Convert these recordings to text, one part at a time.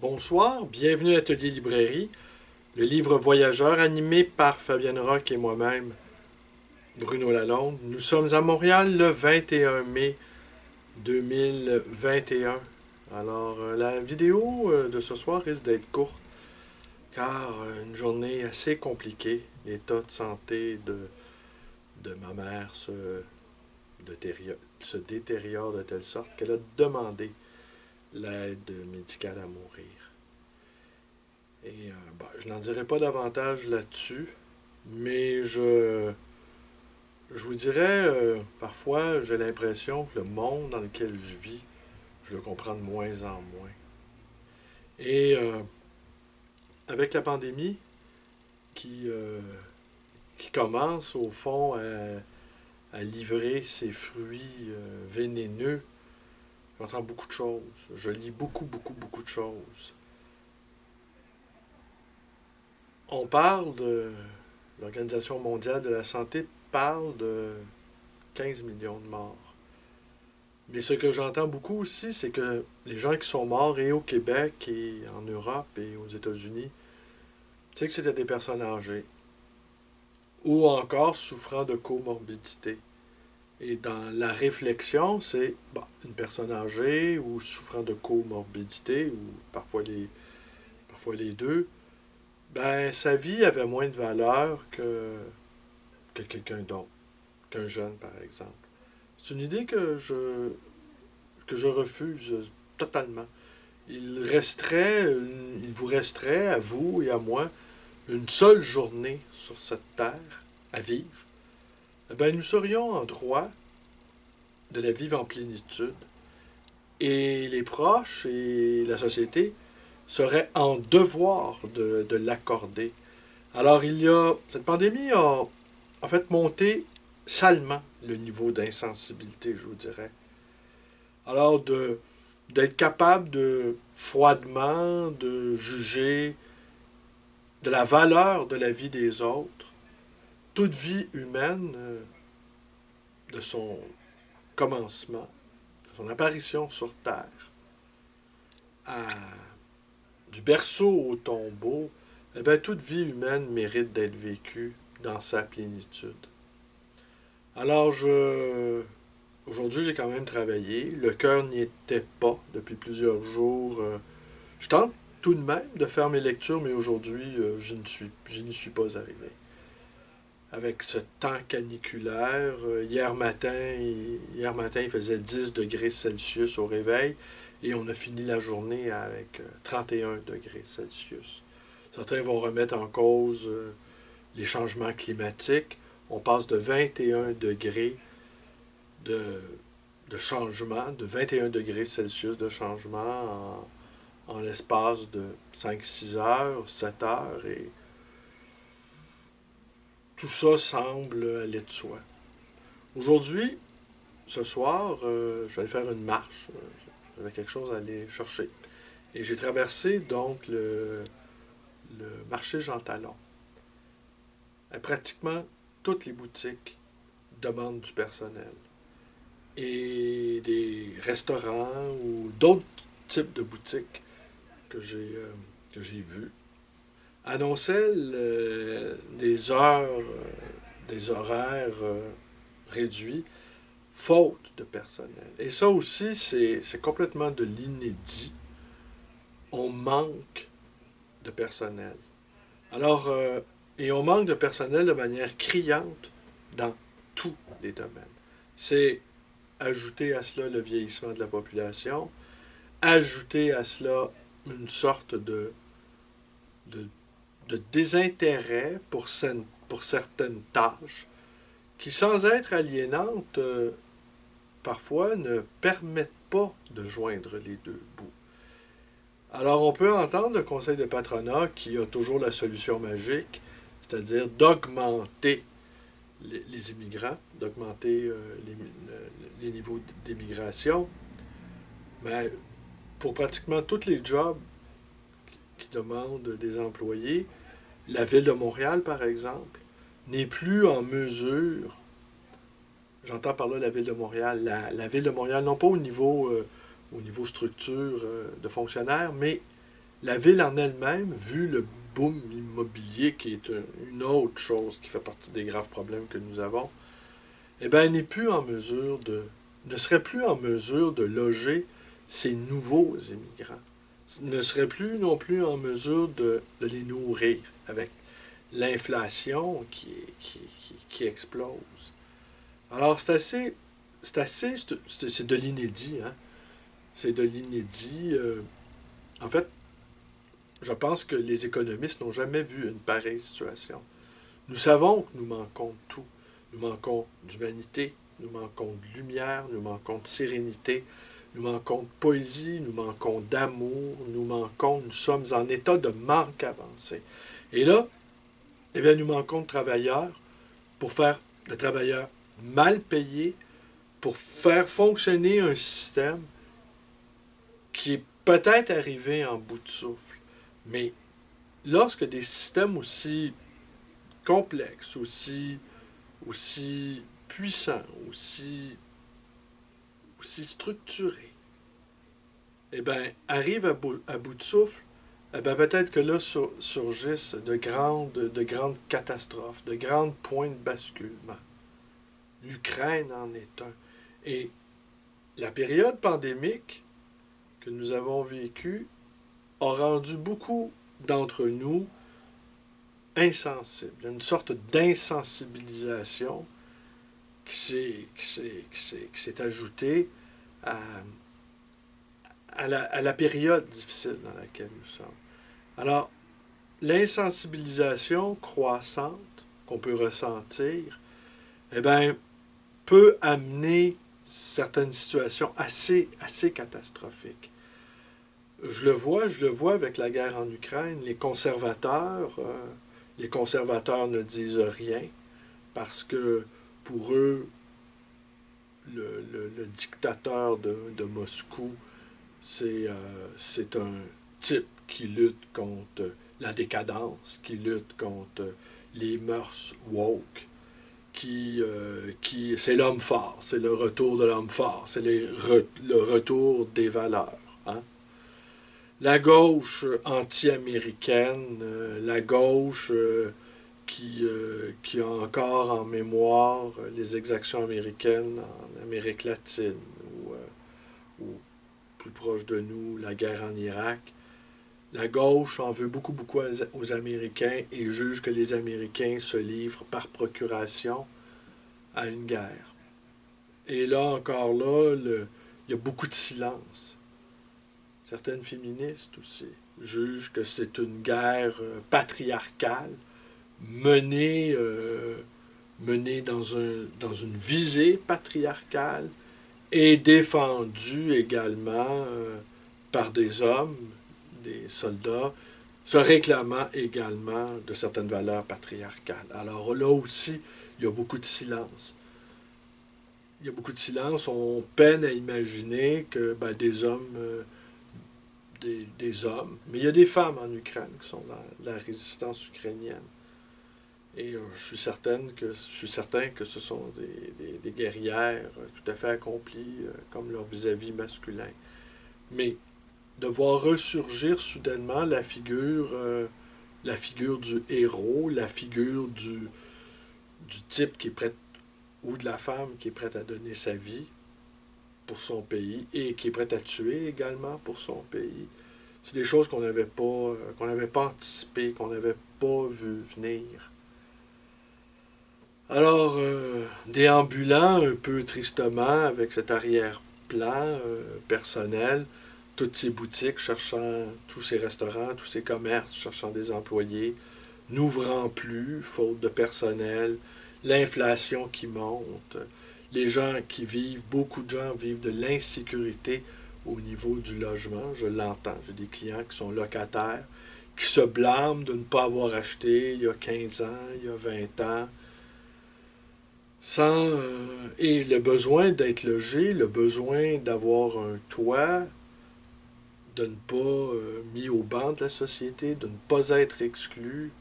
Bonsoir, bienvenue à l'Atelier Librairie, le livre voyageur animé par Fabienne Roch et moi-même, Bruno Lalonde. Nous sommes à Montréal le 21 mai 2021. Alors, la vidéo de ce soir risque d'être courte, car une journée assez compliquée. L'état de santé de ma mère se détériore de telle sorte qu'elle a demandé l'aide médicale à mourir. Et je n'en dirai pas davantage là-dessus, mais je vous dirais, parfois, j'ai l'impression que le monde dans lequel je vis, je le comprends de moins en moins. Et avec la pandémie qui, euh, qui commence, au fond, à livrer ses fruits vénéneux, j'entends beaucoup de choses. Je lis beaucoup de choses. On parle de l'Organisation mondiale de la santé parle de 15 millions de morts. Mais ce que j'entends beaucoup aussi, c'est que les gens qui sont morts et au Québec et en Europe et aux États-Unis, c'est que c'était des personnes âgées ou encore souffrant de comorbidité. Et dans la réflexion, c'est une personne âgée ou souffrant de comorbidité ou parfois les deux, ben sa vie avait moins de valeur que quelqu'un d'autre, qu'un jeune par exemple. C'est une idée que je refuse totalement. Il vous resterait à vous et à moi une seule journée sur cette terre à vivre. Eh bien, nous serions en droit de la vivre en plénitude et les proches et la société seraient en devoir de l'accorder. Alors, cette pandémie a en fait monté salement le niveau d'insensibilité, je vous dirais. Alors, d'être capable de froidement de juger de la valeur de la vie des autres, toute vie humaine, de son commencement, de son apparition sur Terre, à, du berceau au tombeau, eh bien, toute vie humaine mérite d'être vécue dans sa plénitude. Alors, aujourd'hui, j'ai quand même travaillé. Le cœur n'y était pas depuis plusieurs jours. Je tente tout de même de faire mes lectures, mais aujourd'hui, je n'y suis pas arrivé. Avec ce temps caniculaire, hier matin, il faisait 10 degrés Celsius au réveil et on a fini la journée avec 31 degrés Celsius. Certains vont remettre en cause les changements climatiques. On passe de 21 degrés de, de changement, de 21 degrés Celsius de changement en l'espace de 5-6 heures, 7 heures, et tout ça semble aller de soi. Aujourd'hui, ce soir, je vais aller faire une marche. J'avais quelque chose à aller chercher. Et j'ai traversé donc le marché Jean Talon. Et pratiquement toutes les boutiques demandent du personnel. Et des restaurants ou d'autres types de boutiques que j'ai vus annonçaient des heures, des horaires réduits, faute de personnel. Et ça aussi, c'est complètement de l'inédit. On manque de personnel. Alors, et on manque de personnel de manière criante dans tous les domaines. C'est ajouter à cela le vieillissement de la population, ajouter à cela une sorte de, de désintérêt pour certaines tâches qui, sans être aliénantes, parfois ne permettent pas de joindre les deux bouts. Alors on peut entendre le conseil de patronat qui a toujours la solution magique, c'est-à-dire d'augmenter les immigrants, d'augmenter les niveaux d'immigration. Mais pour pratiquement tous les jobs qui demandent des employés, la ville de Montréal, par exemple, n'est plus en mesure, j'entends par là la ville de Montréal, la ville de Montréal, non pas au niveau structure de fonctionnaires, mais la ville en elle-même, vu le boom immobilier qui est une autre chose qui fait partie des graves problèmes que nous avons, eh bien, elle n'est plus en mesure ne serait plus en mesure de loger ces nouveaux immigrants. Ne serait plus non plus en mesure de les nourrir avec l'inflation qui explose. Alors, c'est de l'inédit, hein? C'est de l'inédit. En fait, je pense que les économistes n'ont jamais vu une pareille situation. Nous savons que nous manquons de tout. Nous manquons d'humanité, nous manquons de lumière, nous manquons de sérénité, nous manquons de poésie, nous manquons d'amour, nous sommes en état de manque avancé. Et là, eh bien, nous manquons de travailleurs de travailleurs mal payés, pour faire fonctionner un système qui est peut-être arrivé en bout de souffle. Mais lorsque des systèmes aussi complexes, aussi puissants, aussi structurés, eh bien, arrivent à bout de souffle, eh bien, peut-être que là surgissent de grandes catastrophes, de grands points de basculement. L'Ukraine en est un. Et la période pandémique que nous avons vécue a rendu beaucoup d'entre nous insensibles. Il y a une sorte d'insensibilisation qui s'est ajoutée à, à la période difficile dans laquelle nous sommes. Alors, l'insensibilisation croissante qu'on peut ressentir, eh bien, peut amener certaines situations assez catastrophiques. Je le vois avec la guerre en Ukraine. Les conservateurs ne disent rien parce que pour eux, le dictateur de Moscou, c'est un type qui lutte contre la décadence, qui lutte contre les mœurs woke, c'est l'homme fort, c'est le retour de l'homme fort, c'est le retour des valeurs. Hein? La gauche anti-américaine, la gauche qui a encore en mémoire les exactions américaines en Amérique latine ou plus proche de nous, la guerre en Irak. La gauche en veut beaucoup aux Américains et juge que les Américains se livrent par procuration à une guerre. Et là, encore là, il y a beaucoup de silence. Certaines féministes aussi jugent que c'est une guerre patriarcale menée dans une visée patriarcale et défendue également par des hommes, des soldats, se réclamant également de certaines valeurs patriarcales. Alors là aussi, il y a beaucoup de silence. Il y a beaucoup de silence. On peine à imaginer que des hommes, mais il y a des femmes en Ukraine qui sont dans la résistance ukrainienne. Et je suis certain que ce sont des guerrières tout à fait accomplies, comme leur vis-à-vis masculin. Mais de voir ressurgir soudainement la figure du héros, la figure du type qui est prêt, ou de la femme qui est prête à donner sa vie pour son pays et qui est prête à tuer également pour son pays. C'est des choses qu'on n'avait pas anticipées, qu'on n'avait pas vu venir. Alors, déambulant un peu tristement avec cet arrière-plan personnel, toutes ces boutiques cherchant, tous ces restaurants, tous ces commerces cherchant des employés, n'ouvrant plus, faute de personnel, l'inflation qui monte, les gens qui vivent, beaucoup de gens vivent de l'insécurité au niveau du logement, je l'entends. J'ai des clients qui sont locataires, qui se blâment de ne pas avoir acheté il y a 15 ans, il y a 20 ans, et le besoin d'être logé, le besoin d'avoir un toit, de ne pas mis au banc de la société, de ne pas être exclu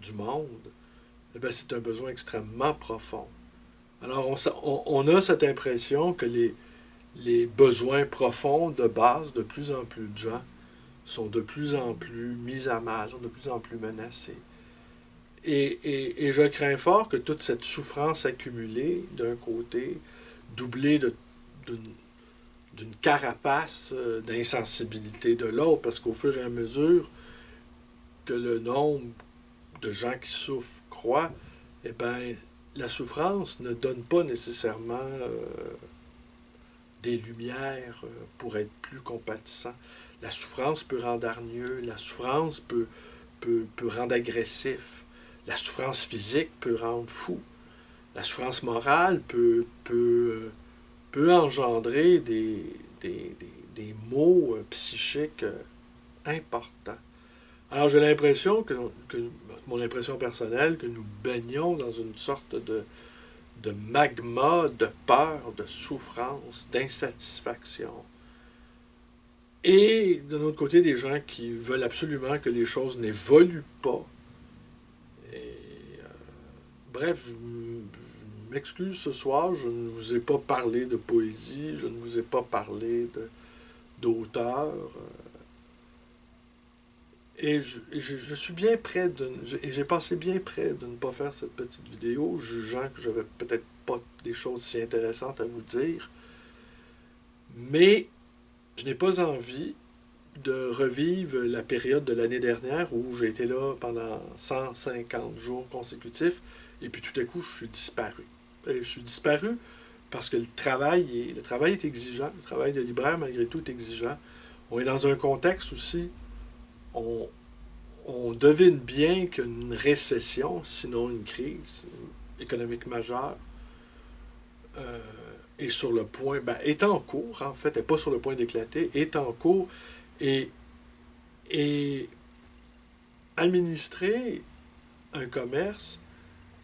du monde, eh bien, c'est un besoin extrêmement profond. Alors, on a cette impression que les besoins profonds de base de plus en plus de gens sont de plus en plus mises à mal, sont de plus en plus menacées. Et je crains fort que toute cette souffrance accumulée, d'un côté, doublée d'une carapace d'insensibilité de l'autre, parce qu'au fur et à mesure que le nombre de gens qui souffrent croît, eh bien, la souffrance ne donne pas nécessairement des lumières pour être plus compatissant. La souffrance peut rendre hargneux, la souffrance peut rendre agressif, la souffrance physique peut rendre fou, la souffrance morale peut engendrer des maux psychiques importants. Alors j'ai l'impression mon impression personnelle, que nous baignons dans une sorte de magma de peur, de souffrance, d'insatisfaction. Et de l'autre côté, des gens qui veulent absolument que les choses n'évoluent pas. Et, bref, je m'excuse ce soir, je ne vous ai pas parlé de poésie, je ne vous ai pas parlé d'auteur. Et je suis bien près j'ai passé bien près de ne pas faire cette petite vidéo, jugeant que j'avais peut-être pas des choses si intéressantes à vous dire. Mais je n'ai pas envie de revivre la période de l'année dernière où j'ai été là pendant 150 jours consécutifs et puis tout à coup je suis disparu. Et je suis disparu parce que le travail est exigeant, le travail de libraire malgré tout est exigeant. On est dans un contexte aussi, on devine bien qu'une récession, sinon une crise économique majeure, est sur le point, est en cours en fait, n'est pas sur le point d'éclater, est en cours et administrer un commerce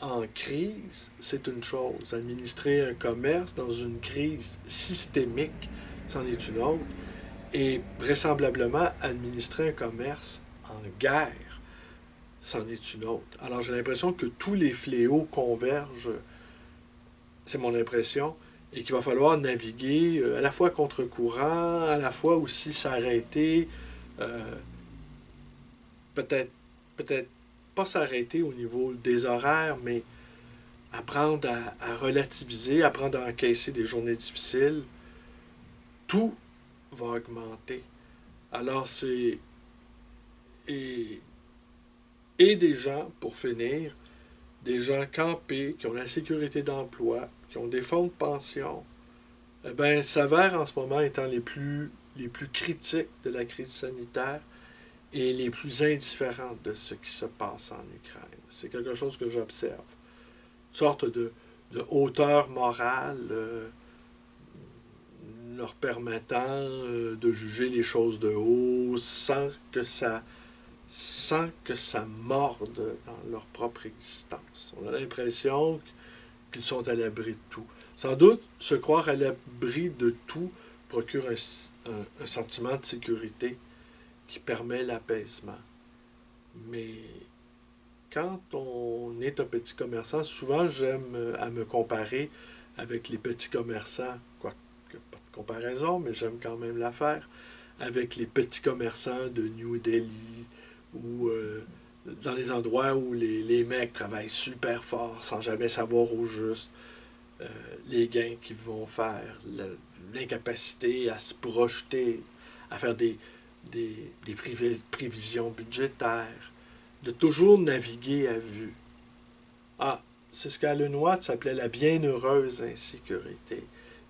en crise, c'est une chose. Administrer un commerce dans une crise systémique, c'en est une autre. Et vraisemblablement, administrer un commerce en guerre, c'en est une autre. Alors j'ai l'impression que tous les fléaux convergent, c'est mon impression, et qu'il va falloir naviguer à la fois contre-courant, à la fois aussi s'arrêter, peut-être peut-être pas s'arrêter au niveau des horaires, mais apprendre à relativiser, apprendre à encaisser des journées difficiles. Tout va augmenter. Alors c'est... Et, et des gens, pour finir, des gens campés, qui ont la sécurité d'emploi, qui ont des fonds de pension, eh bien, s'avèrent en ce moment étant les plus critiques de la crise sanitaire et les plus indifférents de ce qui se passe en Ukraine. C'est quelque chose que j'observe. Une sorte de hauteur morale leur permettant de juger les choses de haut sans que ça morde dans leur propre existence. On a l'impression qu'ils sont à l'abri de tout. Sans doute, se croire à l'abri de tout procure un sentiment de sécurité qui permet l'apaisement. Mais quand on est un petit commerçant, souvent j'aime à me comparer avec les petits commerçants, quoique pas de comparaison, mais j'aime quand même la faire, avec les petits commerçants de New Delhi ou dans les endroits où les mecs travaillent super fort sans jamais savoir au juste les gains qu'ils vont faire, l'incapacité à se projeter, à faire des prévisions budgétaires, de toujours naviguer à vue. Ah, c'est ce qu'Alan Watts s'appelait la bienheureuse insécurité,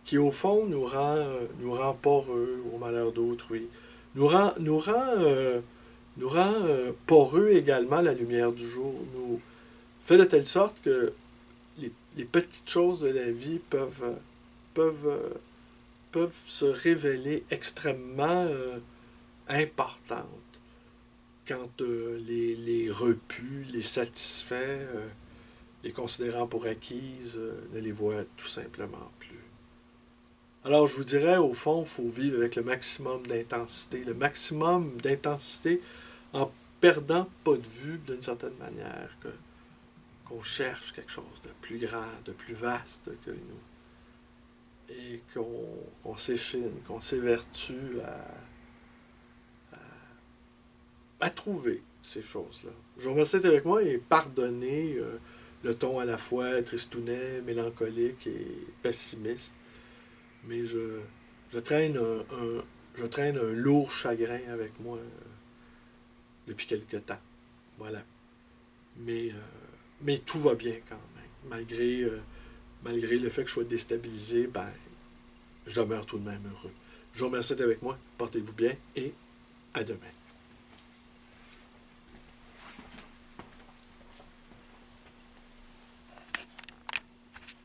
qui au fond nous rend poreux au malheur d'autrui, nous rend poreux également à la lumière du jour, nous fait de telle sorte que les petites choses de la vie peuvent se révéler extrêmement importantes quand les repus, les satisfaits, les considérant pour acquises, ne les voient tout simplement plus. Alors je vous dirais, au fond, il faut vivre avec le maximum d'intensité en perdant pas de vue d'une certaine manière qu'on cherche quelque chose de plus grand, de plus vaste que nous, et qu'on s'échine, qu'on s'évertue à trouver ces choses-là. Je vous remercie d'être avec moi et pardonner le ton à la fois tristounet, mélancolique et pessimiste. Mais je traîne je traîne un lourd chagrin avec moi depuis quelque temps. Voilà. Mais, euh, mais tout va bien quand même. Malgré le fait que je sois déstabilisé, ben, je demeure tout de même heureux. Je vous remercie d'être avec moi. Portez-vous bien et à demain.